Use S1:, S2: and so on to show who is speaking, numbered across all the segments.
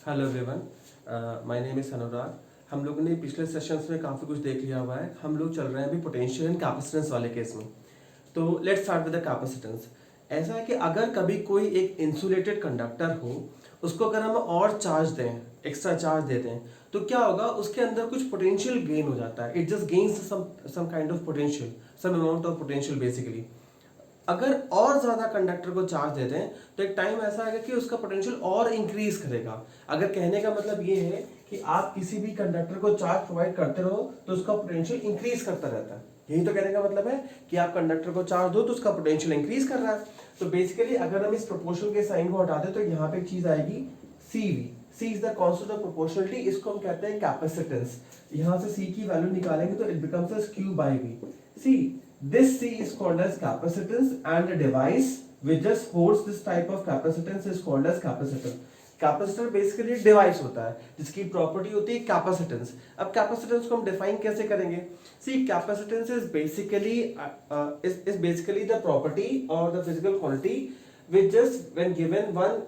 S1: Hello everyone, my name is Anurag. हम लोगों ने पिछले सेशंस में काफ़ी कुछ देख लिया हुआ है। हम लोग चल रहे हैं अभी पोटेंशियल एंड कैपेसिटेंस वाले केस में। तो let's start with the capacitance. ऐसा है कि अगर कभी कोई एक इंसुलेटेड कंडक्टर हो, उसको अगर हम और चार्ज दें, एक्स्ट्रा चार्ज दे दें, तो क्या होगा, उसके अंदर कुछ पोटेंशियल गेन हो जाता है। It just gains some kind of potential, some amount of potential basically. अगर और ज्यादा कंडक्टर को चार्ज देते हैं तो एक टाइम ऐसा आएगा कि उसका पोटेंशियल और इंक्रीज करेगा। अगर कहने का मतलब ये है कि आप किसी भी कंडक्टर को चार्ज प्रोवाइड करते रहो तो उसका पोटेंशियल इंक्रीज करता रहता है। यही तो कहने का मतलब है कि आप कंडक्टर को चार्ज दो तो उसका पोटेंशियल इंक्रीज कर रहा है। तो बेसिकली अगर हम इस प्रोपोर्शनल के साइन को हटा दें तो यहाँ पे एक चीज आएगी CV। C is the constant of proportionality. इसको हम कहते हैं कैपेसिटेंस। यहाँ से C की वैल्यू निकालेंगे तो it becomes as Q by V। See, this C is called as capacitance and a device which just holds this type of capacitance is called as capacitor. Capacitor basically एक device होता है जिसकी property होती है capacitance. अब capacitance को हम define कैसे करेंगे? C capacitance is basically the property or the physical quantity which just when given one,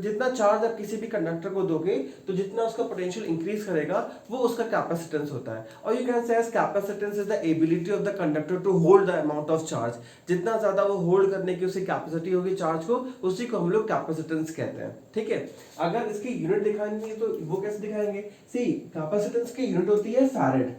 S1: जितना चार्ज आप किसी भी कंडक्टर को दोगे तो जितना उसका पोटेंशियल इंक्रीज करेगा वो उसका कैपेसिटेंस होता है। और you can say as capacitance is the ability of the conductor to hold the amount of charge. जितना ज्यादा वो होल्ड करने की उसकी कैपेसिटी होगी चार्ज को, उसी को हम लोग कैपेसिटेंस कहते हैं। ठीक है, अगर इसकी यूनिट दिखाएंगे तो वो कैसे दिखाएंगे? सी कैपेसिटेंस की यूनिट होती है farad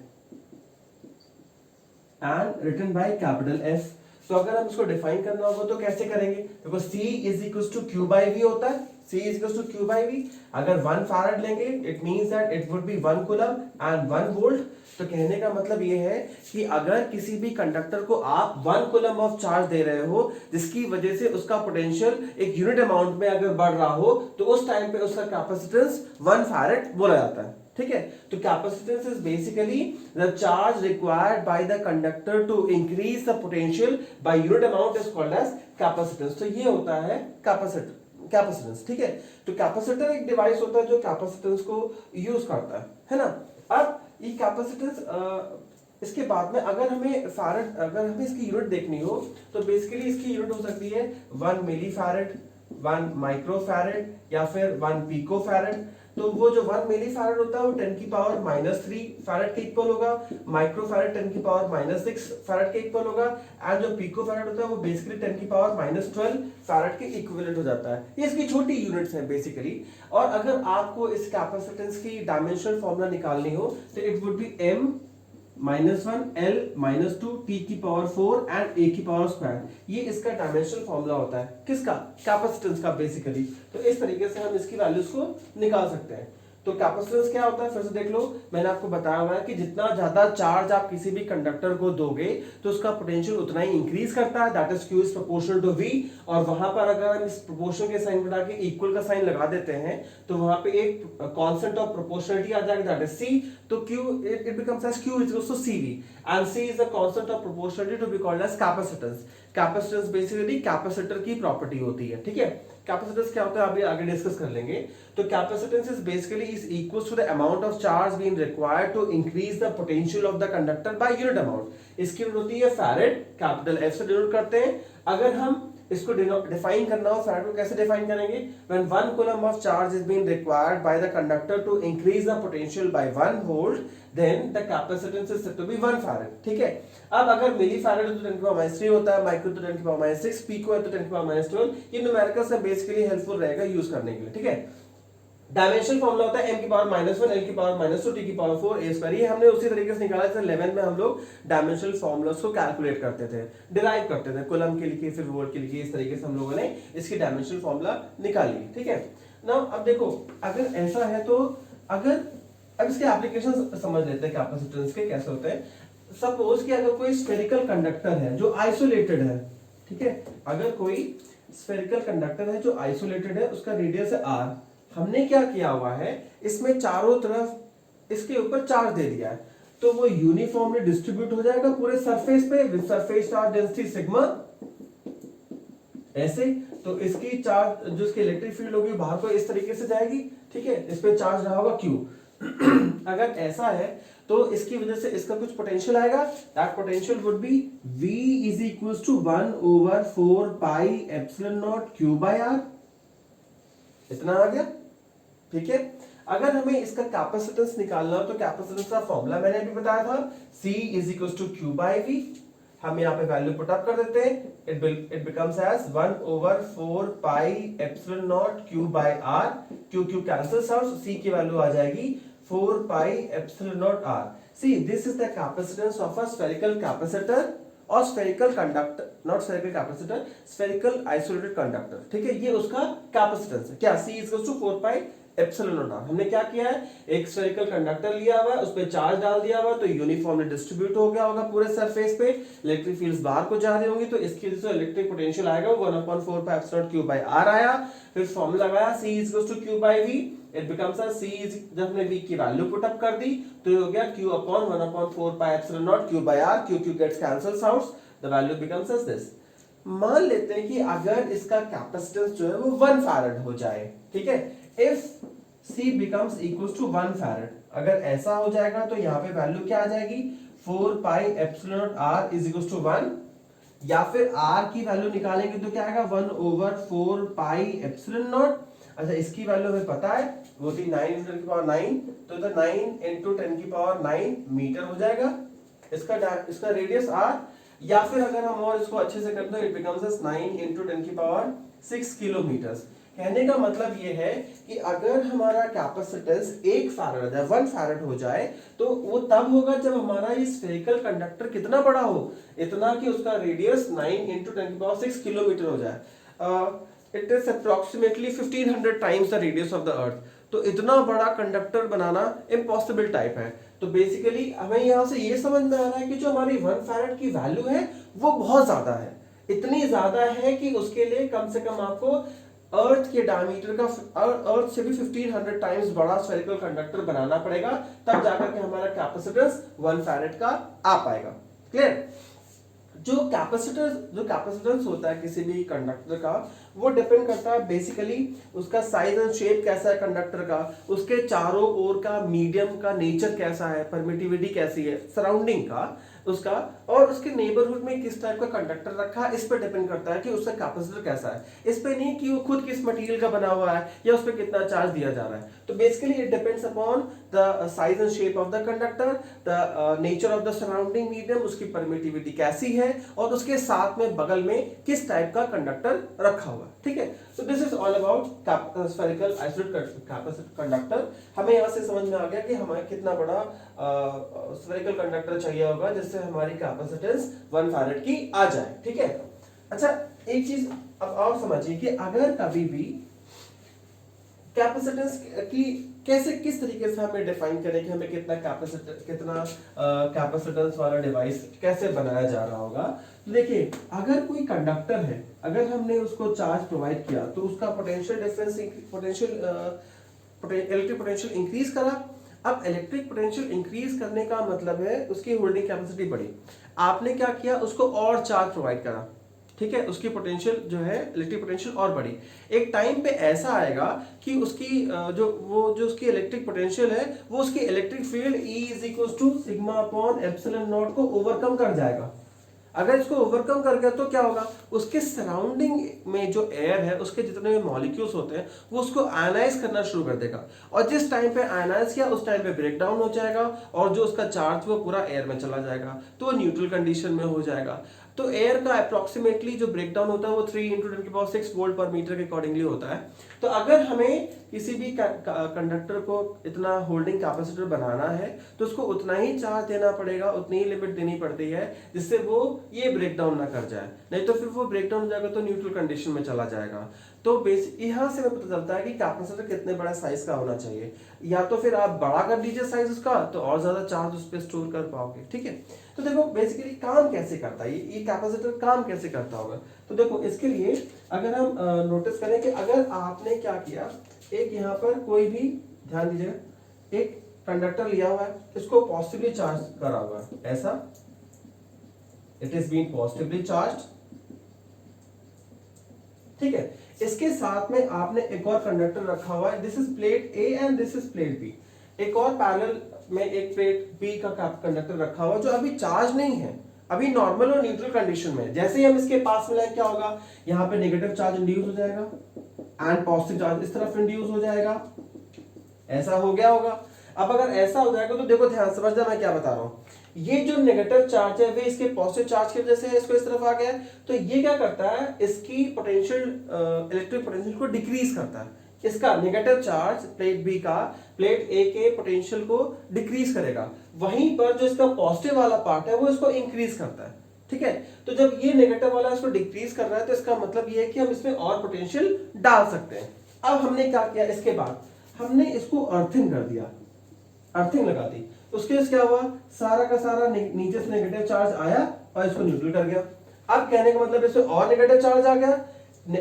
S1: and written by capital F। तो अगर हम इसको डिफाइन करना होगा तो कैसे करेंगे? देखो C is equal to Q by V होता है। C is equal to Q by V। अगर 1 फैराड लेंगे it means that it would be 1 coulomb and 1 volt. तो कहने का मतलब ये है कि अगर किसी भी कंडक्टर को आप 1 कूलम ऑफ चार्ज दे रहे हो जिसकी वजह से उसका पोटेंशियल एक यूनिट अमाउंट में अगर बढ़ रहा हो तो उस टाइम पे उसका कैपेसिटेंस 1 फैराड बोला जाता है। ठीक है, तो capacitance is basically the charge required by the conductor to increase the potential by unit amount is called as capacitance. तो ये होता है कैपेसिटेंस। ठीक है, तो कैपेसिटर एक डिवाइस होता है जो कैपेसिटेंस को यूज करता है ना। अब ये कैपेसिटेंस इसके बाद में अगर हमें इसकी यूनिट देखनी हो तो बेसिकली इसकी यूनिट हो सकती है 1 मिली फैरेड, 1 माइक्रो फैरेड या फिर 1 पिको फैरेड। तो वो जो 1 मिली फैरेड होता है वो 10 की पावर -3 फैरेड के इक्वल होगा। माइक्रो फैरेड 10 की पावर -6 फैरेड के इक्वल होगा। एंड जो पिको फैरेड होता है वो बेसिकली 10 की पावर -12 फैरेड के इक्विवेलेंट हो जाता है। ये इसकी छोटी यूनिट्स हैं बेसिकली। और अगर आपको इस कैपेसिटेंस की डायमेंशनल फॉर्मूला निकालनी हो तो it would B M -1 L -2 T की पावर 4 एंड A की पावर स्क्वायर। ये इसका डायमेंशनल फॉर्मूला होता है। किसका? कैपेसिटेंस का बेसिकली। तो इस तरीके से हम इसकी वैल्यूज को निकाल सकते हैं। तो कैपेसिटेंस क्या होता है फिर से देख लो। मैंने आपको बताया हुआ है कि जितना ज्यादा चार्ज आप किसी भी कंडक्टर को दोगे तो उसका पोटेंशियल उतना ही इंक्रीज करता है। That is Q is proportional to V। और वहां पर अगर हम इस प्रोपोर्शन के साइन बना के इक्वल का साइन लगा देते हैं तो वहां पे एक कांस्टेंट ऑफ प्रोपोर्शनलिटी आ जाएगा, दैट इज C। तो Q it becomes as Q is equals to CV and C is the constant of proportionality to be called as capacitance। Capacitance basically capacitor की प्रॉपर्टी होती है। ठीक है, capacitance क्या होता है अभी आगे डिस्कस कर लेंगे। तो capacitance is basically is equals to the amount of charge being required to increase the potential of the conductor by unit amount. इसकी यूनिट होती है फैरेड, कैपिटल F से डिनोट करते हैं। अगर हम इसको डिफाइन करना हो फैरेड को कैसे डिफाइन करेंगे? When 1 coulomb of charge is being required by the conductor to increase the potential by 1 volt then the capacitance is said to be 1 farad. ठीक है, अब अगर मिली फैरेड तो 10 की पावर -3 होता है, माइक्रो तो 10 की पावर -6, पिको है तो 10 की पावर -12। ये न्यूमेरिकल्स में बेसिकली हेल्पफुल रहेगा यूज करने के लिए। ठीक है, डायमेंशनल फॉर्मूला होता है M की पावर -1 L की पावर -2 T की पावर 4 A स्क्वायर। ये हमने उसी तरीके से निकाला जैसे 11 में हम लोग डायमेंशनल फॉर्मूलास को कैलकुलेट करते थे, डिराइव करते थे, कूलम के लिए फिर वोल्ट के लिए। इस तरीके से हम लोगों ने इसकी डायमेंशनल फॉर्मूला निकाली। ठीक है, नाउ अब देखो अगर ऐसा है तो अब इसके एप्लीकेशन समझ लेते हैं कैपेसिटेंस के कैसे होते हैं। सपोज कि अगर कोई स्फेरिकल कंडक्टर है जो आइसोलेटेड है, ठीक है, अगर कोई स्फेरिकल कंडक्टर है जो आइसोलेटेड है, उसका रेडियस है R। हमने क्या किया हुआ है, इसमें चारों तरफ इसके ऊपर चार्ज दे दिया है तो वो यूनिफॉर्मली डिस्ट्रीब्यूट हो जाएगा पूरे सरफेस पे with surface charge density sigma ऐसे। तो इसकी चार्ज जो इसकी इलेक्ट्रिक फील्ड होगी बाहर को इस तरीके से जाएगी। ठीक है, इस पे चार्ज रहा होगा Q। अगर ऐसा है तो इसकी वजह से इसका कुछ पोटेंशियल आएगा। That potential would be V is equals to 1/4 pi epsilon naught Q by R। इतना आ गया। ठीक है। अगर हमें इसका कैपेसिटेंस निकालना हो तो कैपेसिटेंस का फॉर्मूला मैंने अभी बताया था, C is equal to Q by V। हम यहाँ पे वैल्यू पुट अप कर देते हैं, it becomes as 1/4 pi epsilon naught Q by R। Q cancels out, C की वैल्यू आ जाएगी 4 pi epsilon naught R। See, this is the capacitance of a spherical capacitor और spherical conductor, not spherical capacitor, spherical isolated conductor। ठीक है, ये उसका capacitance है। क्या C is equal to 4 pi epsilon naught R। हमने क्या किया है, एक स्फेरिकल कंडक्टर लिया हुआ है, उस पे चार्ज डाल दिया हुआ है, तो यूनिफॉर्मली डिस्ट्रीब्यूट हो गया होगा पूरे सरफेस पे, इलेक्ट्रिक फील्ड्स बाहर को जा रही होंगी, तो इसकी जो इलेक्ट्रिक पोटेंशियल आएगा वो 1/4 pi epsilon naught Q by R आया। फिर फॉर्मूला लगाया C is equal to Q by V, it becomes a C is, जब हमने V की वैल्यू पुट अप कर दी तो ये हो गया Q upon 1/4 pi epsilon naught Q by R। Q gets cancels out, the value becomes as this. मान लेते हैं कि अगर इसका कैपेसिटेंस जो है वो 1 फैराड हो जाए, ठीक है, if C becomes equals to 1 farad, अगर ऐसा हो जाएगा तो यहाँ पे वैल्यू क्या आ जाएगी, 4 pi epsilon naught R is equal to 1, या फिर R की वैल्यू निकालेंगे तो क्या आएगा 1/4 पाई एप्सिलॉन नॉट। अच्छा, इसकी वैल्यू हमें पता है, वो थी 9 × 10⁹, तो 9 × 10⁹ मीटर हो जाएगा इसका रेडियस R। या फिर अगर हम और इसको अच्छे से करते हैं, इट बिकम्स 9 × 10⁶ किलोमीटर। कहने का मतलब ये है कि अगर हमारा कैपेसिटेंस 1 फैराड है, 1 फैराड हो जाए, तो वो तब होगा जब हमारा ये स्फेरिकल कंडक्टर कितना बड़ा हो, इतना कि उसका रेडियस 9 × 10⁶ किलोमीटर हो जाए। It is approximately 1500 times the radius of the earth. तो इतना बड़ा कंडक्टर बनाना इम्पॉसिबल टाइप है। तो बेसिकली हमें यहाँ से ये समझ में आ रहा है कि जो हमारी 1 फैराड की वैल्यू है वो बहुत ज्यादा है, इतनी ज्यादा है कि उसके लिए कम से कम आपको अर्थ के डायमीटर का, अर्थ से भी 1500 टाइम्स बड़ा स्फेरिकल कंडक्टर बनाना पड़ेगा, तब जाकर के हमारा कैपेसिटेंस 1 फैराड का आ पाएगा। क्लियर? जो कैपेसिटेंस होता है किसी भी कंडक्टर का, वो डिपेंड करता है बेसिकली उसका साइज एंड शेप कैसा है कंडक्टर का, उसके चारों ओर का मीडियम का नेचर कैसा है, परमिटिविटी कैसी है सराउंडिंग का उसका, और उसके नेबरहुड में किस टाइप का कंडक्टर रखा है, इस पे डिपेंड करता है कि उसका कैपेसिटर कैसा है। इस पे नहीं कि वो खुद किस मटेरियल का बना हुआ है या उस पे कितना चार्ज दिया जा रहा है। तो basically it depends upon the size and shape of the conductor, the nature of the surrounding medium, उसकी परमिटिविटी कैसी है, और उसके साथ में बगल में किस टाइप का कंडक्टर रखा हुआ है। ठीक है, so this is all about spherical isolated capacitor conductor। हमें यहाँ से समझ में आ गया कि हमें कितना बड़ा spherical कंडक्टर चाहिए होगा जिससे हमारी कैपेसिटेंस 1 फैराड की आ जाए। ठीक है, अच्छा एक चीज अब और समझिए कि अगर कभी भी कैपेसिटेंस की कैसे, किस तरीके से हमें डिफाइन करें कि हमें कितना कैपेसिटेंस वाला डिवाइस कैसे बनाया जा रहा होगा। तो देखिए, अगर कोई कंडक्टर है, अगर हमने उसको चार्ज प्रोवाइड किया तो उसका potential difference, electric potential increase करा। अब इलेक्ट्रिक पोटेंशियल इंक्रीज करने का मतलब है उसकी होल्डिंग कैपेसिटी बढ़ी। आपने क्या किया, उसको और चार्ज प्रोवाइड करा, ठीक है, उसकी पोटेंशियल जो है इलेक्ट्रिक पोटेंशियल और बढ़ी। एक टाइम पे ऐसा आएगा कि उसकी जो उसकी इलेक्ट्रिक पोटेंशियल है वो उसकी electric field E is equal to sigma upon epsilon naught को ओवरकम कर जाएगा। अगर इसको ओवरकम कर गया तो क्या होगा, उसके सराउंडिंग में जो एयर है, उसके जितने भी मॉलिक्यूल्स होते हैं वो उसको आयनाइज करना शुरू कर देगा, और जिस टाइम पे आयनाइज किया उस टाइम पे ब्रेक डाउन हो जाएगा, और जो उसका चार्ज वो पूरा एयर में चला जाएगा, तो वो न्यूट्रल कंडीशन में हो जाएगा। तो एयर का अप्रोक्सीमेटली जो ब्रेकडाउन होता है वो 3 × 10⁶ वोल्ट पर मीटर के अकॉर्डिंगली होता है। तो अगर हमें किसी भी कंडक्टर को इतना होल्डिंग कैपेसिटर बनाना है तो उसको उतना ही चार्ज देना पड़ेगा, उतनी ही लिमिट देनी पड़ती है जिससे वो ये ब्रेकडाउन ना कर जाए, नहीं तो फिर वो ब्रेकडाउन हो जाएगा तो न्यूट्रल कंडीशन में चला जाएगा। तो बेसिक यहाँ से हमें पता चलता है कि कैपेसिटर कितने बड़ा साइज का होना चाहिए, या तो फिर आप बड़ा कर दीजिए साइज उसका तो और ज्यादा चार्ज उस पर स्टोर कर पाओगे। ठीक है, तो देखो बेसिकली काम कैसे करता है ये कैपेसिटर, काम कैसे करता होगा। तो देखो इसके लिए अगर हम नोटिस करें कि अगर आपने क्या किया, एक यहाँ पर कोई भी, ध्यान दीजिएगा, एक कंडक्टर लिया हुआ है, इसको पॉजिटिवली चार्ज करा हुआ है, ऐसा it is being positively charged. ठीक है, इसके साथ में आपने एक और कंडक्टर रखा हुआ है, this is plate A and this is plate B। एक और पैरेलल में एक प्लेट B का कंडक्टर रखा हुआ जो अभी चार्ज नहीं है, अभी नॉर्मल और न्यूट्रल कंडीशन में। जैसे ही हम इसके पास में लाए क्या होगा, यहाँ पे नेगेटिव चार्ज इंड्यूस हो जाएगा एंड पॉजिटिव चार्ज इस तरफ इंड्यूस हो जाएगा। ऐसा हो गया होगा। अब अगर ऐसा हो जाएगा तो देखो ध्यान समझना मैं क्या बता रहा हूँ, ये जो नेगेटिव चार्ज है वे इसके पॉजिटिव चार्ज की वजह से इसको इस तरफ आ गया है, तो ये क्या करता है, इसकी पोटेंशियल इलेक्ट्रिक पोटेंशियल को डिक्रीज करता है। इसका नेगेटिव चार्ज प्लेट बी का प्लेट ए के पोटेंशियल को डिक्रीज करेगा, वहीं पर जो इसका पॉजिटिव वाला पार्ट है वो इसको इंक्रीज करता है। ठीक है, तो जब ये नेगेटिव वाला इसको डिक्रीज कर रहा है तो इसका मतलब ये है कि हम इसमें और पोटेंशियल डाल सकते हैं। अब हमने क्या किया, इसके बाद हमने इसको अर्थिंग कर दिया, अर्थिंग लगा दी, उसके बाद क्या हुआ, सारा का सारा नीचे से नेगेटिव चार्ज आया और इसको न्यूट्रल कर गया। अब कहने का मतलब इसमें और नेगेटिव चार्ज आ गया,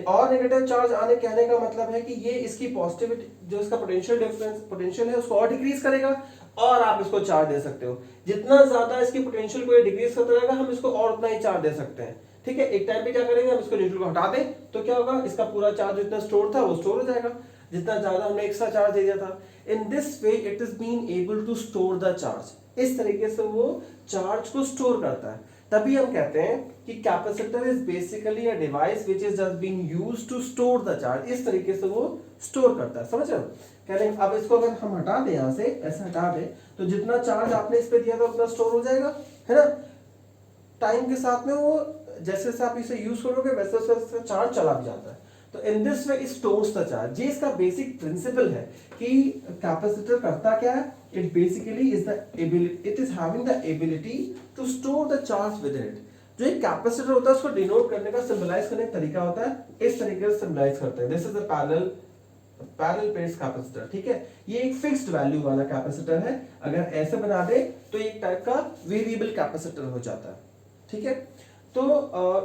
S1: और नेगेटिव चार्ज आने कहने का मतलब है कि ये इसकी पॉजिटिविटी जो इसका पोटेंशियल डिफरेंस पोटेंशियल है उसको और डिक्रीज करेगा, और आप इसको चार्ज दे सकते हो। जितना ज्यादा इसकी पोटेंशियल को ये डिक्रीज करता रहेगा हम इसको और उतना ही चार्ज दे सकते हैं। ठीक है, एक टाइम पे क्या करेंगे, हम इसको न्यूट्रल को हटा दें तो क्या होगा, इसका पूरा चार्ज जितना स्टोर था वो स्टोर हो जाएगा, जितना ज्यादा हमने एक्स्ट्रा चार्ज दे दिया था। In this way it is being able to store the charge, इस तरीके से वो चार्ज को स्टोर करता है। तभी हम कहते हैं कि capacitor is basically a device which is just being used to store the charge, इस तरीके से वो स्टोर करता है। समझ रहे हो, कह रहे हैं अब इसको अगर हम हटा दें, यहां से ऐसे हटा दें तो जितना चार्ज आपने इस पे दिया था उतना स्टोर हो जाएगा, है ना। टाइम के साथ में वो जैसे जैसे आप इसे यूज करोगे वैसे वैसे चार्ज चला भी जाता है। तो इन this way it stores the charge, ये इसका बेसिक प्रिंसिपल है कि कैपेसिटर करता क्या है, it basically is the ability, it is having the ability to store the charge with it. जो एक कैपेसिटर होता है उसको डिनोट करने का, सिंबलाइज करने का तरीका होता है, इस तरीके से सिंबलाइज करते हैं। This is a parallel plates capacitor. ठीक है, ये एक फिक्स्ड वैल्यू वाला कैपेसिटर है, अगर ऐसे बना दे तो एक टाइप का वेरिएबल कैपेसिटर हो जाता है। ठीक है, तो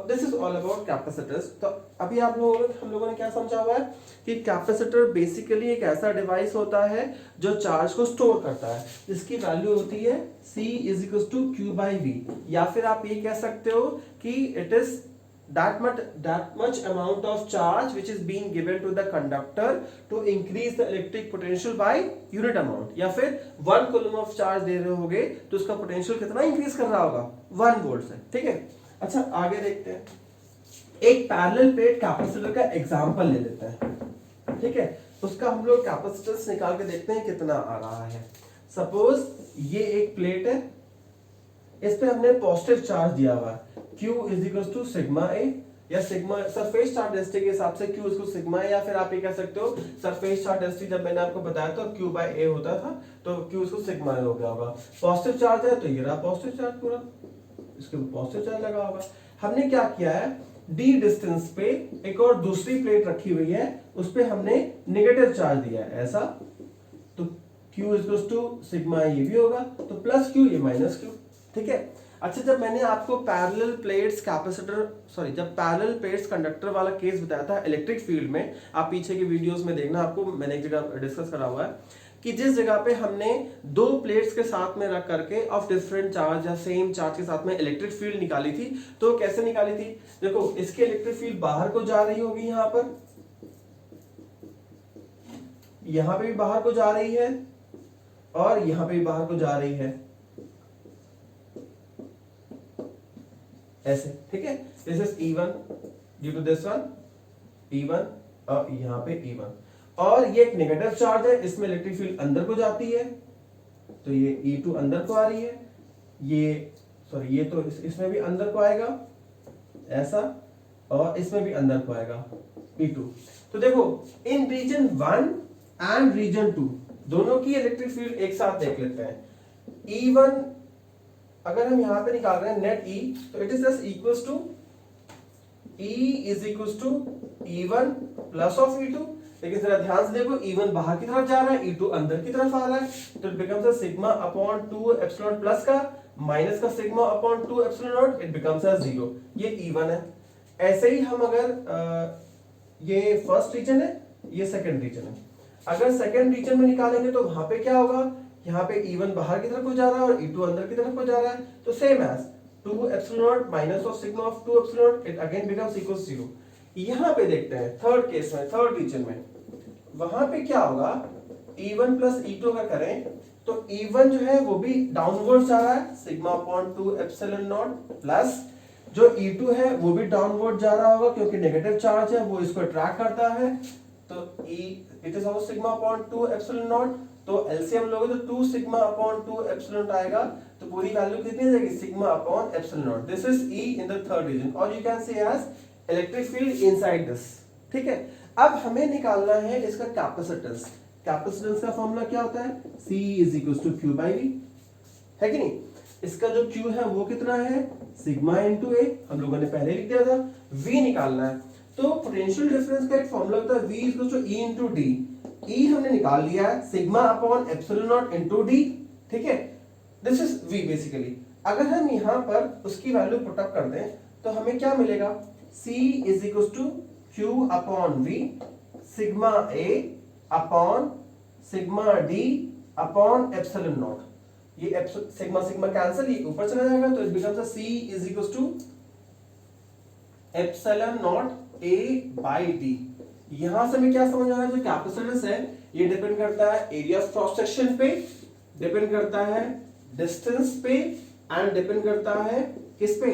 S1: this is all about capacitors. तो अभी हम लोगों ने क्या समझा हुआ है कि कैपेसिटर बेसिकली एक ऐसा डिवाइस होता है जो चार्ज को स्टोर करता है, जिसकी वैल्यू होती है C = Q/V, या फिर आप ये कह सकते हो कि it is that much amount of charge which is being given to the conductor to increase the electric potential by unit amount, या फिर 1 coulomb of charge दे रहे होगे तो उसका पोटेंशियल कितना इंक्रीज कर रहा होगा, 1 वोल्ट से। ठीक है, अच्छा आगे देखते हैं, एक पैरेलल प्लेट कैपेसिटर का एग्जांपल ले लेते हैं। ठीक है, उसका हम लोग कैपेसिटेंस निकाल के देखते हैं कितना आ रहा है। सपोज ये एक प्लेट है, इस पे हमने पॉजिटिव चार्ज दिया हुआ है, Q = सिग्मा ए, या सिग्मा सरफेस चार्ज डेंसिटी के हिसाब से Q = सिग्मा ए, या फिर आप ये कह सकते हो सरफेस चार्ज डेंसिटी जब मैंने आपको बताया तो Q/A होता था, तो Q = सिग्मा ए हो गया होगा। पॉजिटिव चार्ज है तो ये रहा पॉजिटिव चार्ज पूरा, इसके ऊपर पॉजिटिव चार्ज लगा होगा। हमने क्या किया है, d डिस्टेंस पे एक और दूसरी प्लेट रखी हुई है, उस पे हमने नेगेटिव चार्ज दिया है ऐसा, तो Q = सिग्मा ये भी होगा, तो प्लस Q ये माइनस Q। ठीक है, अच्छा जब मैंने आपको पैरेलल प्लेट्स कंडक्टर वाला केस बताया था इलेक्ट्रिक फील्ड में, आप पीछे की वीडियोस में देखना, आपको मैंने एक जगह डिस्कस करा हुआ है कि जिस जगह पे हमने दो प्लेट्स के साथ में रख करके ऑफ डिफरेंट चार्ज या सेम चार्ज के साथ में इलेक्ट्रिक फील्ड निकाली थी, तो कैसे निकाली थी, देखो इसकी इलेक्ट्रिक फील्ड बाहर को जा रही होगी, यहां पर, यहां पे भी बाहर को जा रही है और यहां पे भी बाहर को जा रही है, ऐसे। ठीक है, this is E1 due to this one E1 और यहां पे E1, और ये एक नेगेटिव चार्ज है, इसमें इलेक्ट्रिक फील्ड अंदर को जाती है, तो ये E2 अंदर को आ रही है, ये तो इसमें भी अंदर को आएगा ऐसा, और इसमें भी अंदर को आएगा E2। तो देखो इन रीजन 1 एंड रीजन 2 दोनों की इलेक्ट्रिक फील्ड एक साथ देख लेते हैं। E1 अगर हम यहां पे निकाल रहे हैं नेट E, तो it is just equals to E = E1 plus of E2। लेकिन जरा ध्यान से देखो, E1 बाहर की तरफ जा रहा है, E2 अंदर की तरफ आ रहा है, तो it becomes a sigma upon 2 epsilon plus का माइनस का sigma upon 2 epsilon naught, it becomes अ 0। ये E1 है। ऐसे ही हम अगर ये फर्स्ट रीजन है, ये सेकंड रीजन है, अगर सेकंड रीजन में निकालेंगे तो वहां पे क्या होगा, यहाँ पे E1 बाहर की तरफ को जा रहा है और E2 अंदर की तरफ को जा रहा है, तो same as 2 epsilon naught minus of sigma of 2 epsilon naught, it again becomes equals 0। यहाँ पे देखते हैं थर्ड केस में, थर्ड रीजन में, वहां पे क्या होगा, E1 प्लस E2 का करें तो E1 जो है वो भी डाउनवर्ड जा रहा है, sigma upon 2 epsilon not, plus जो E2 है वो भी डाउनवर्ड जा रहा होगा क्योंकि नेगेटिव चार्ज है, वो इसको अट्रैक्ट करता है, तो E it is also sigma upon 2 epsilon not, तो एलसीएम लोगे तो 2 सिग्मा अपॉन 2 एप्सिलॉन नॉट आएगा, तो पूरी वैल्यू कितनी आ जाएगी sigma upon epsilon naught. This is E in the third region, और you can say as electric field inside this. ठीक है, अब हमें निकालना है इसका कैपेसिटेंस। कैपेसिटेंस का फॉर्मूला क्या होता है, C is equal to Q by V, है कि नहीं। इसका जो Q है वो कितना है, सिग्मा इनटू A, हम लोगों ने पहले लिख दिया था। V निकालना है, तो पोटेंशियल डिफरेंस का एक फॉर्मूला होता है V is equal to E into D। E हमने निकाल लिया है sigma upon epsilon naught into D, ठीक है, दिस इज V बेसिकली। अगर हम यहां पर उसकी वैल्यू पुट अप कर दें तो हमें क्या मिलेगा, C is equal to Q upon V sigma A upon sigma D upon epsilon naught. ये सिग्मा सिग्मा कैंसिल, ये ऊपर चला जाएगा, तो it becomes C is equal to epsilon naught A by D। यहां से हमें क्या समझ आ रहा है, जो कैपेसिटेंस है ये डिपेंड करता है एरिया ऑफ क्रॉस सेक्शन पे, डिपेंड करता है डिस्टेंस पे, एंड डिपेंड करता है किस पे,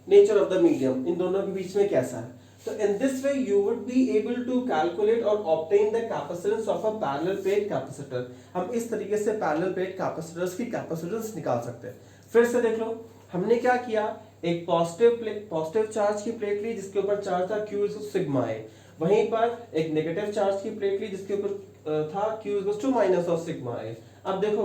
S1: नेचर ऑफ द मीडियम, इन दोनों के बीच में कैसा है। तो in this way you would be able to calculate or obtain the capacitance of a parallel plate capacitor। हम इस तरीके से parallel plate capacitors की capacitance निकाल सकते हैं। फिर से देख लो, हमने क्या किया, एक पॉजिटिव चार्ज की प्लेट ली जिसके ऊपर चार्ज था Q सिग्मा है, वहीं पर एक नेगेटिव चार्ज की प्लेट ली जिसके ऊपर था Q माइनस ऑफ सिग्मा है। अब देखो,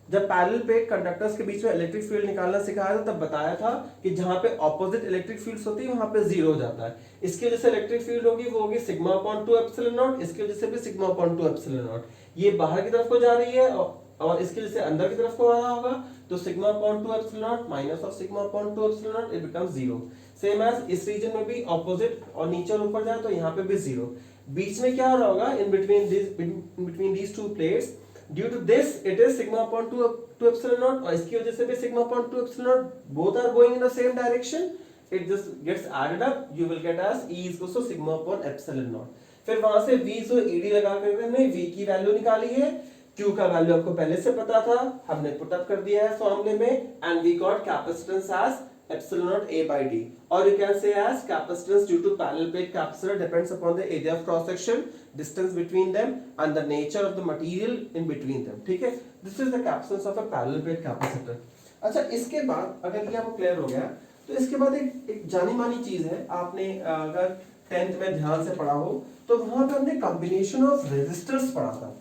S1: जब पैरेलल प्लेट कंडक्टर्स के बीच में इलेक्ट्रिक फील्ड निकालना सिखाया था तब बताया था कि जहां पे ऑपोजिट इलेक्ट्रिक फील्ड्स होती है वहां पे जीरो हो जाता है। इसकी वजह से इलेक्ट्रिक फील्ड होगी वो होगी सिग्मा अपॉन 2 एप्सिलॉन नॉट, इसकी वजह से भी सिग्मा अपॉन 2 एप्सिलॉन नॉट। ये बाहर की तरफ को जा रही है और इसकी वजह से अंदर की तरफ को आ रहा होगा, तो sigma upon 2 epsilon naught minus of sigma upon 2 epsilon naught, it becomes zero. Same as इस रीजन में भी ऑपोजिट और नीचे और ऊपर जाए तो यहाँ पे भी जीरो। बीच में क्या हो रहा होगा, in between these two plates, due to this it is sigma upon 2 epsilon naught, और इसकी वजह से भी sigma upon 2 epsilon naught, both are going in the same direction, it just gets added up, you will get as E is equal to sigma upon epsilon naught. फिर वहां से V से ED लगा कर हमने V की value निकाली है, Q का वैल्यू आपको पहले से पता था, हमने पुट अप कर दिया है फॉर्मूले में, and we got capacitance as epsilon naught A by D, or you can say as capacitance due to parallel plate capacitor depends upon the area of cross section, distance between them, and the nature of the material in between them। ठीक है, this is the capacitance of a parallel plate capacitor। अच्छा, इसके बाद अगर ये आपको clear हो गया तो इसके बाद एक जानी मानी चीज है, आपने अगर 10th में ध्यान से पढ़ा हो तो वहां पे हमने कॉम्बिनेशन ऑफ रेजिस्टर्स पढ़ा था।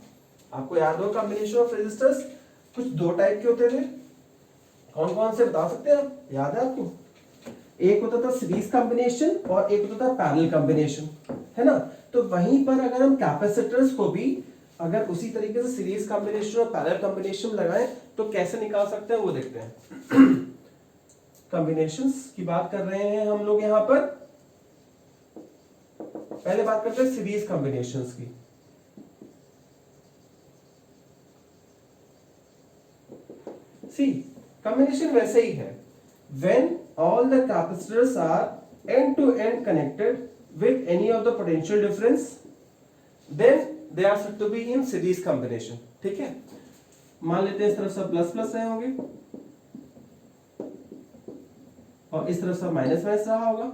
S1: आपको याद हो कॉम्बिनेशन ऑफ रेजिस्टर्स कुछ दो टाइप के होते थे, कौन कौन से बता सकते हैं आप, याद है आपको? एक होता था सीरीज कॉम्बिनेशन और एक होता था पैरेलल कॉम्बिनेशन, है ना। तो वहीं पर अगर हम कैपेसिटर्स को भी अगर उसी तरीके से सीरीज कॉम्बिनेशन और पैरेलल कॉम्बिनेशन लगाएं तो कैसे निकाल सकते हैं वो देखते हैं। कॉम्बिनेशंस की बात कर रहे हैं हम लोग यहां पर, पहले बात करते हैं सीरीज कॉम्बिनेशंस की। सी कॉम्बिनेशन वैसे ही है, when all the capacitors are end to end connected with any of the potential difference, then they are said to be in series combination। ठीक है, मान लेते हैं इस तरफ सब प्लस प्लस रहे होंगे और इस तरफ सब माइनस माइनस रहा होगा।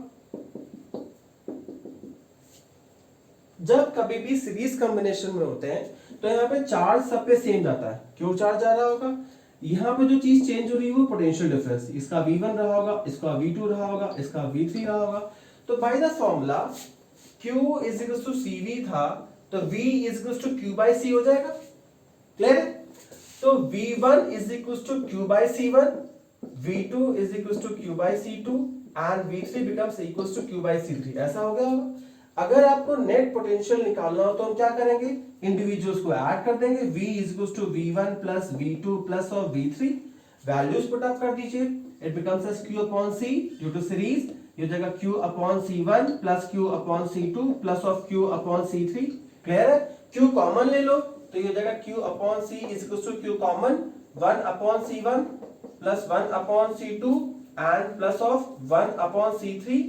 S1: जब कभी भी सीरीज कॉम्बिनेशन में होते हैं तो यहाँ पे चार्ज सब पे सेम जाता है, क्यों चार्ज जा रहा होगा, यहाँ पे जो चीज चेंज हो रही है वो पोटेंशियल डिफरेंस, इसका V1 रहा होगा, इसका V2 रहा होगा, इसका V3 रहा होगा। तो by the formula Q is equal to CV था, तो V is equal to Q by C हो जाएगा। क्लियर है? तो V1 is equal to Q by C1, V2 is equal to Q by C2 and V3 becomes equal to Q by C3। ऐसा हो गया होगा। अगर आपको नेट पोटेंशियल निकालना हो तो हम क्या करेंगे, इंडिविजुअल्स को ऐड कर देंगे, V is equal to V1 plus V2 plus of V3, values put up कर दीजिए, it becomes as Q upon C due to series, ये जगह Q upon C1 plus Q upon C2 plus of Q upon C3। Clear है? Q common ले लो तो ये जगह Q upon C is equal to Q common 1 upon C1 plus 1 upon C2 and plus of 1 upon C3,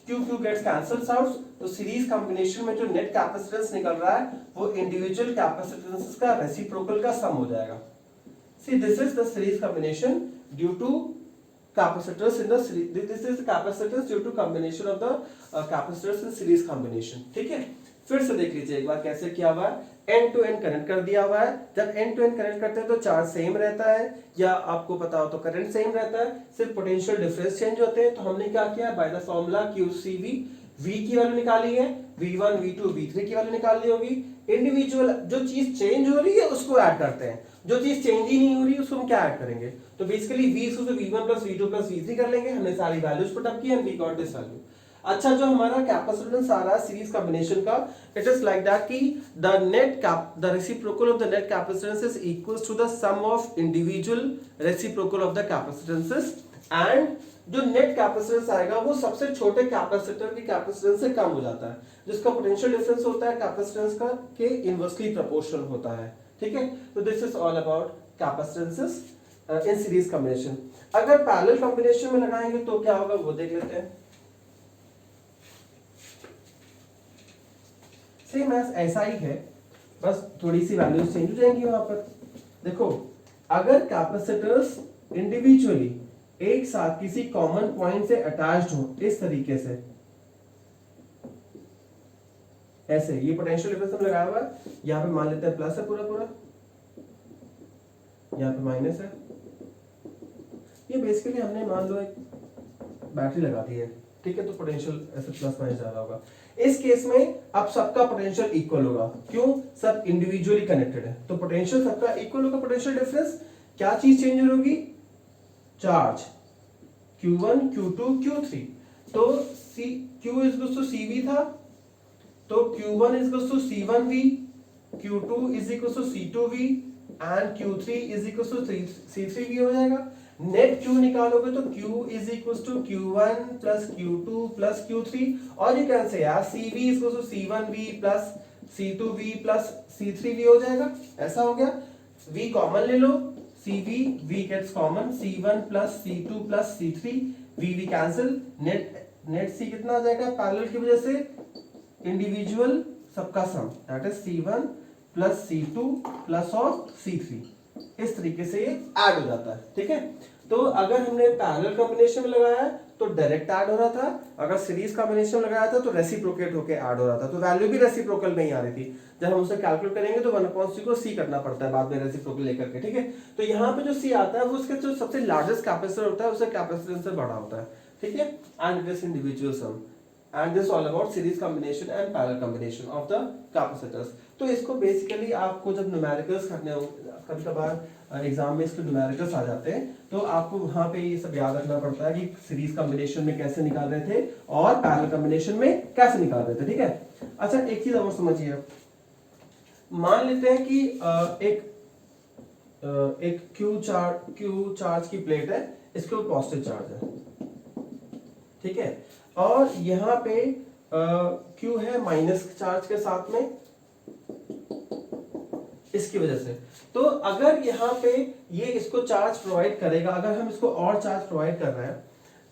S1: Q gets cancels out. तो series combination में जो net capacitance निकल रहा है वो इंडिविजुअल कैपेसिटेंसेस का रेसिप्रोकल का सम हो जाएगा। See this is the series combination due to capacitors in the series, this is the capacitance due to combination of the capacitors in series combination। ठीक है, फिर से देख लीजिए एक बार कैसे किया हुआ है, एंड टू एंड कनेक्ट कर दिया हुआ है। जब एंड टू एंड कनेक्ट करते हैं तो चार्ज सेम रहता है, या आपको पता हो तो करंट सेम रहता है, सिर्फ पोटेंशियल डिफरेंस चेंज होते हैं। तो हमने क्या किया, bye the formula QCV, V की वैल्यू निकाली है, V1 V2 V3 की वैल्यू निकालनी होगी। इंडिविजुअल जो चीज चेंज हो रही है उसको ऐड करते हैं, जो चीज चेंज ही नहीं हो रही है उसको हम क्या ऐड करेंगे, तो बेसिकली V से V1 plus V2 plus V3 कर लेंगे। हमने सारी वैल्यूज पुट अप की and we got this value. अच्छा, जो हमारा कैपेसिटेंस आ रहा है सीरीज कॉम्बिनेशन का, इट इज लाइक दैट कि the reciprocal of the net capacitance is equals to the sum of individual reciprocal of the capacitances, and जो नेट कैपेसिटेंस आएगा वो सबसे छोटे कैपेसिटर की कैपेसिटेंस से कम हो जाता है, जिसका पोटेंशियल डिफरेंस होता है कैपेसिटेंस का के इनवर्सली प्रोपोर्शनल होता है। ठीक है, तो this is all about capacitances in series combination. अगर पैरेलल कॉम्बिनेशन में लगाएंगे तो क्या होगा वो देख लेते हैं। सेम एज ऐसा ही है, बस थोड़ी सी वैल्यूज चेंज हो जाएंगी वहां पर। देखो, अगर कैपेसिटर्स इंडिविजुअली एक साथ किसी कॉमन पॉइंट से अटैच्ड हो इस तरीके से, ऐसे ये पोटेंशियल डिफरेंस हम लगाया हुआ है, यहां पे मान लेते हैं प्लस है पूरा पूरा, यहां पे माइनस है, ये बेसिकली हमने मान लो एक बैटरी लगा दी है। ठीक है, तो पोटेंशियल ऐसे प्लस माइनस जा रहा होगा। इस केस में अब सबका पोटेंशियल इक्वल होगा, क्यों, सब इंडिविजुअली कनेक्टेड है, तो पोटेंशियल सबका इक्वल होगा। पोटेंशियल डिफरेंस क्या चीज चेंज होगी, चार्ज Q1 Q2 Q3, तो Q is equal to CV था, तो Q1 is equal to C1V, Q2 is equal to C2V and Q3 is equal to C3V हो जाएगा। नेट Q निकालोगे तो Q is equal to Q1 plus Q2 plus Q3, और you can say यार CV is equal to C1V plus C2V plus C3V हो जाएगा। ऐसा हो गया, V कॉमन ले लो, CV, V gets common, C1 plus C2 plus C3, V cancel, net C कितना आ जाएगा, पैरेलल की वजह से इंडिविजुअल सबका sum, that is C1 plus C2 plus of C3, इस तरीके से ये ऐड हो जाता है। ठीक है, तो अगर हमने पैरेलल कॉम्बिनेशन में लगाया तो डायरेक्ट ऐड हो रहा था, अगर सीरीज कॉम्बिनेशन में लगाया था तो रेसिप्रोकेट होके ऐड हो रहा था, तो वैल्यू भी रेसिप्रोकल में ही आ रही थी। जब हम उसे कैलकुलेट करेंगे तो 1/c को c करना पड़ता है बाद में रेसिप्रोकल लेकर के। ठीक है, तो यहाँ पे जो c आता है वो उसके जो सबसे लार्जेस्ट कैपेसिटर होता है उससे कैपेसिटेंस से बड़ा होता है। ठीक है, and this individual sum, and this all about series combination and parallel combination of the capacitors. तो इसको बेसिकली आपको जब न्यूमेरिकल्स करने हो, कभी कभार एग्जाम में इसके न्यूमेरिकल्स आ जाते हैं, तो आपको वहां पे ये सब याद रखना पड़ता है कि सीरीज कॉम्बिनेशन में कैसे निकाल रहे थे और पैरेलल कॉम्बिनेशन में कैसे निकाल रहे थे। ठीक है, अच्छा एक चीज और समझिए, मान लेते हैं कि एक Q चार्ज की प्लेट है, इसके ऊपर पॉजिटिव चार्ज है। ठीक है, और यहाँ पे Q है माइनस चार्ज के साथ में, इसकी वजह से, तो अगर यहाँ पे ये इसको चार्ज प्रोवाइड करेगा, अगर हम इसको और चार्ज प्रोवाइड कर रहे हैं,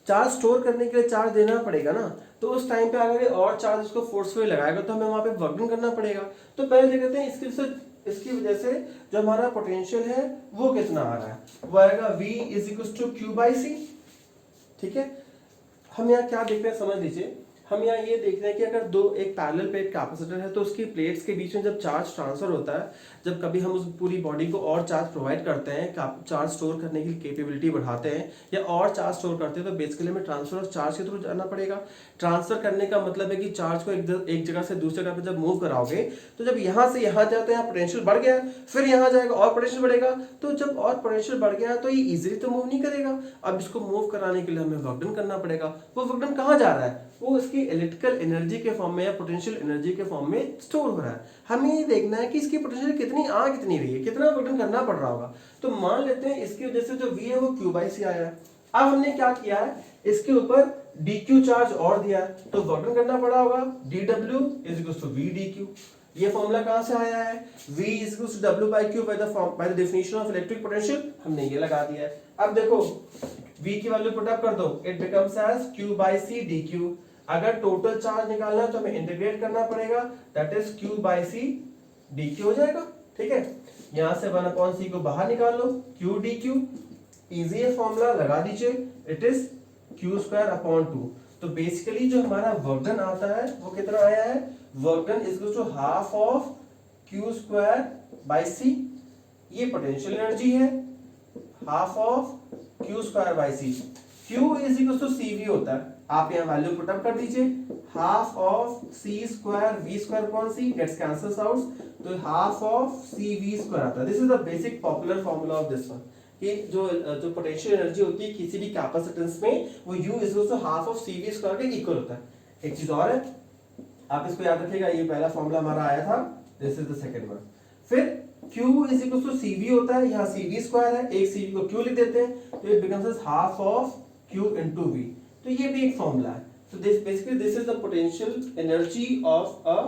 S1: चार्ज स्टोर करने के लिए चार्ज देना पड़ेगा ना, तो उस टाइम पे अगर ये और चार्ज इसको फोर्सफुली लगाएगा तो हमें वहां पे वर्क डन करना पड़ेगा। तो पहले देख लेते हैं इसकी वजह से जो हमारा पोटेंशियल है वो कितना आ रहा है, वो आएगा V is equal to Q/C। ठीक है, हम यहाँ क्या देख रहे हैं समझ लीजिए, हम यहाँ ये देख रहे हैं कि अगर एक पैरेलल प्लेट कैपेसिटर है तो उसकी प्लेट्स के बीच में जब चार्ज ट्रांसफर होता है, जब कभी हम उस पूरी बॉडी को और चार्ज प्रोवाइड करते हैं, चार्ज स्टोर करने की कैपेबिलिटी बढ़ाते हैं या और चार्ज स्टोर करते हैं, तो बेसिकली हमें ट्रांसफर ऑफ चार्ज के थ्रू जाना पड़ेगा। ट्रांसफर करने का मतलब है कि चार्ज को एक जगह से दूसरी जगह पर जब मूव कराओगे, तो जब यहाँ से यहाँ जाते हैं पोटेंशियल बढ़ गया, फिर यहाँ जाएगा और पोटेंशियल बढ़ेगा, तो जब और पोटेंशियल बढ़ गया तो ये इजीली तो मूव नहीं करेगा। अब इसको मूव कराने के लिए हमें वर्क डन करना पड़ेगा। वो वर्क डन कहाँ जा रहा है, वो इसकी इलेक्ट्रिकल एनर्जी के फॉर्म में या पोटेंशियल एनर्जी के फॉर्म में स्टोर हो रहा है। हमें ये देखना है कि इसकी पोटेंशियल कितनी आ कितनी रही है, कितना वर्क डन करना पड़ रहा होगा। तो मान लेते हैं इसकी वजह से जो V है वो Q/C आया है। अब हमने क्या किया है, इसके ऊपर dq चार्ज और दिया है, तो वर्क डन करना पड़ा होगा, dW is equal to V dq। ये फॉर्मूला कहां से आया है, V is equal to W by Q by the definition of electric potential, हमने ये लगा दिया है। अब देखो V की वैल्यू पुट अप कर दो, it becomes as Q/C dq। अगर टोटल चार्ज निकालना है तो हमें इंटीग्रेट करना पड़ेगा, दैट इज Q/C dq हो जाएगा। ठीक है, यहां से 1/c को बाहर निकाल लो, Q dq, इजी है फॉर्मूला, लगा दीजिए, इट इज Q² अपॉन 2। तो बेसिकली जो हमारा वर्क डन आता है वो कितना आया है, work done is equal to half of Q square by C। ये पोटेंशियल एनर्जी है, half of Q square by C। Q is equal to CV होता है, आप यहाँ वैल्यू पुट अप कर दीजिए, half of C square V square upon C gets cancels out, तो half of CV square आता है। This is the basic popular formula of this one, कि जो पोटेंशियल एनर्जी होती है किसी भी कैपेसिटेंस में वो U is equal to half of CV square के इक्वल होता है। एक चीज और है, आप इसको याद रखिएगा, ये पहला फॉर्मूला हमारा आया था, this is the second one. फिर Q is equal to CV होता है, यहाँ CV स्क्वायर है, एक CV को Q लिख देते हैं, तो it becomes half of Q into V। तो ये भी एक फॉर्मूला है। तो this basically this is the potential energy of a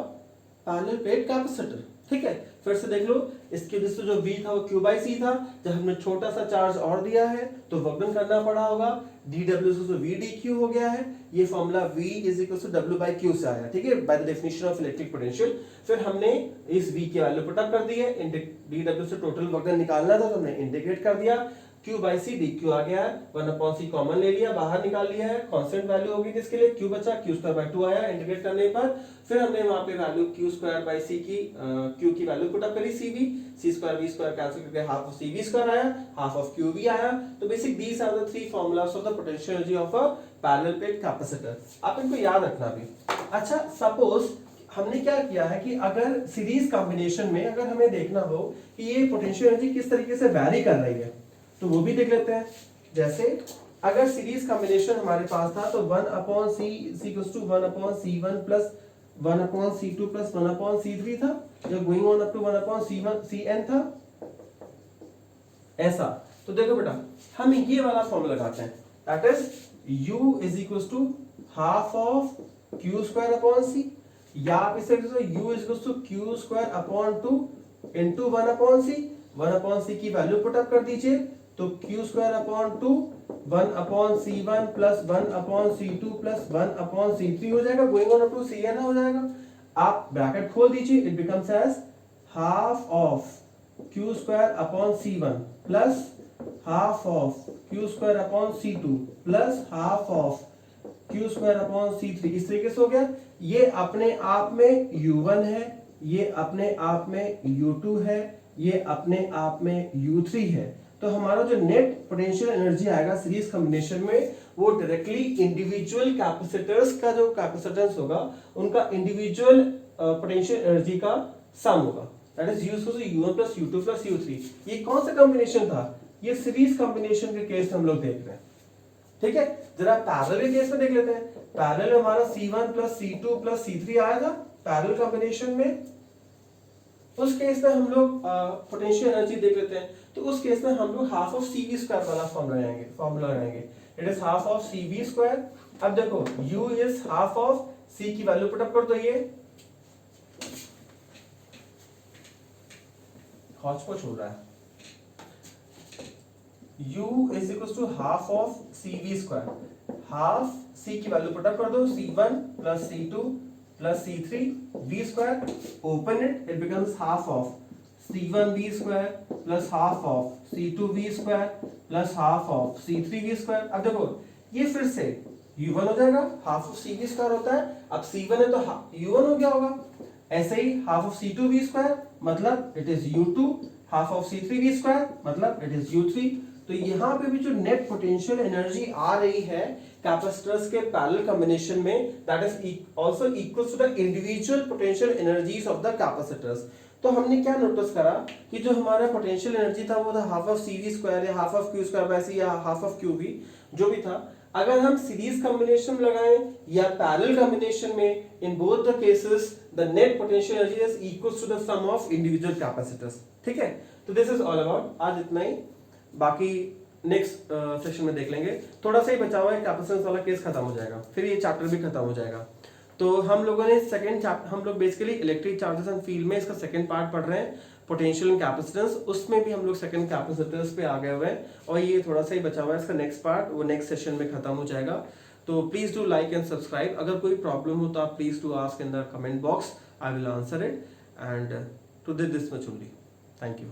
S1: parallel plate capacitor. ठीक है, फिर से देख लो, इसके वजह से जो V था वो Q बाई C था, जब हमने छोटा सा चार्ज और दिया है तो वर्क डन करना पड़ा होगा, dW से V dQ हो गया है, ये formula V is equal to W by Q से आया। ठीक है, by the definition of electric potential. फिर हमने इस V की वैल्यू पुट अप कर दी है, dW से टोटल वर्क डन निकालना था तो हमने इंटीग्रेट कर दिया, Q बाई C dQ आ गया है, 1 अपॉन C कॉमन ले लिया, बाहर निकाल लिया है, कांस्टेंट वैल्यू होगी जिसके लिए Q बचा, Q स्क्वायर बाई 2 आया इंटीग्रेट करने पर। फिर हमने वहां पे value Q square by C की Q की वैल्यू पुट अप करी, CV, C square V square cancel करके हाफ ऑफ CV स्क्वायर आया, हाफ ऑफ QV आया। तो basic these are the three formulas of the potential energy of a parallel plate capacitor. आप इनको याद रखना भी। अच्छा, सपोज हमने क्या किया है कि अगर सीरीज कॉम्बिनेशन में अगर हमें देखना हो कि ये पोटेंशियल एनर्जी किस तरीके से वैरी कर रही है, तो वो भी देख लेते हैं। जैसे अगर सीरीज कॉम्बिनेशन हमारे पास था तो 1 upon C equals to 1 upon C1 plus 1 upon C2 plus 1 upon C3 था, जो going on up to 1 upon Cn था, ऐसा। तो देखो बेटा, हम ये वाला फॉर्मूला लगाते हैं, that is U is equals to half of Q square upon C, या आप इसे U is equals to Q square upon 2 into 1 upon C। 1 upon C की वैल्यू पुट अप कर दीजिए, तो Q square upon 2 1 upon C1 plus 1 upon C2 plus 1 upon C3 हो जाएगा, going on up to Cn हो जाएगा। आप bracket खोल दीजिए, it becomes as half of Q square upon C1 plus half of Q square upon C2 plus half of Q square upon C3। इस तरीके से हो गया। ये अपने आप में U1 है, ये अपने आप में U2 है, ये अपने आप में U3 है। तो हमारा जो नेट पोटेंशियल एनर्जी आएगा सीरीज कॉम्बिनेशन में, वो डायरेक्टली इंडिविजुअल कैपेसिटर्स का जो कैपेसिटेंस होगा उनका इंडिविजुअल पोटेंशियल एनर्जी का सम होगा, that is U1 plus U2 plus U3। ये कौन सा कॉम्बिनेशन था? ये सीरीज कॉम्बिनेशन के केस हम लोग देख रहे हैं। ठीक है, जरा पैरेलल के केस में देख लेते हैं। पैरेलल में हमारा C1 plus C2 plus C3 आया था पैरेलल कॉम्बिनेशन में, उस केस में हम लोग पोटेंशियल एनर्जी देख लेते हैं। तो उस केस में हम लोग हाफ ऑफ CV स्क्वायर वाला फॉर्मूला लगाएंगे, it is half of CV square. अब देखो U is half of C की वैल्यू पुट अप कर दो, ये हॉचपॉच हो रहा है। U is equal to half of CV square, half C की वैल्यू पुट अप कर दो, C1 plus C2 plus C3 V square, open it, it becomes half of C1 V square plus half of C2 V square plus half of C3 V square. अब देखो ये फिर से U1 हो जाएगा, half of CV square होता है, अब C1 है तो U1 हो गया होगा। ऐसे ही half of C2 V square मतलब it is U2, half of C3 V square मतलब इट इज U3। तो यहाँ पे भी जो नेट पोटेंशियल एनर्जी आ रही है कैपेसिटर्स के पैरेलल कॉम्बिनेशन में, that is also equals to the individual potential energies of the capacitors. तो हमने क्या नोटिस करा कि जो हमारा पोटेंशियल एनर्जी था वो था हाफ ऑफ CV स्क्वायर या half of Q square by C या हाफ ऑफ QV, जो भी था। अगर हम सीरीज कॉम्बिनेशन में लगाएं या पैरेलल कॉम्बिनेशन में, in both the cases the net potential energy is equals to the sum of individual capacitors. ठीक है, तो दिस इज ऑल अबाउट, आज इतना ही, बाकी नेक्स्ट सेशन में देख लेंगे। थोड़ा सा ही बचा हुआ है, कैपेसिटेंस वाला केस खत्म हो जाएगा, फिर ये चैप्टर भी खत्म हो जाएगा। तो हम लोगों ने सेकंड चैप्टर, हम लोग basically electric charges and field में इसका सेकंड पार्ट पढ़ रहे हैं, पोटेंशियल एंड कैपेसिटेंस, उसमें भी हम लोग सेकंड कैपेसिटर्स पे आ गए हुए हैं, और ये थोड़ा सा ही बचा हुआ है इसका नेक्स्ट पार्ट, वो नेक्स्ट सेशन में खत्म हो जाएगा। तो please do like and subscribe. अगर कोई प्रॉब्लम हो तो आप please do ask in the comment box, I will answer it, and to this much only. Thank you.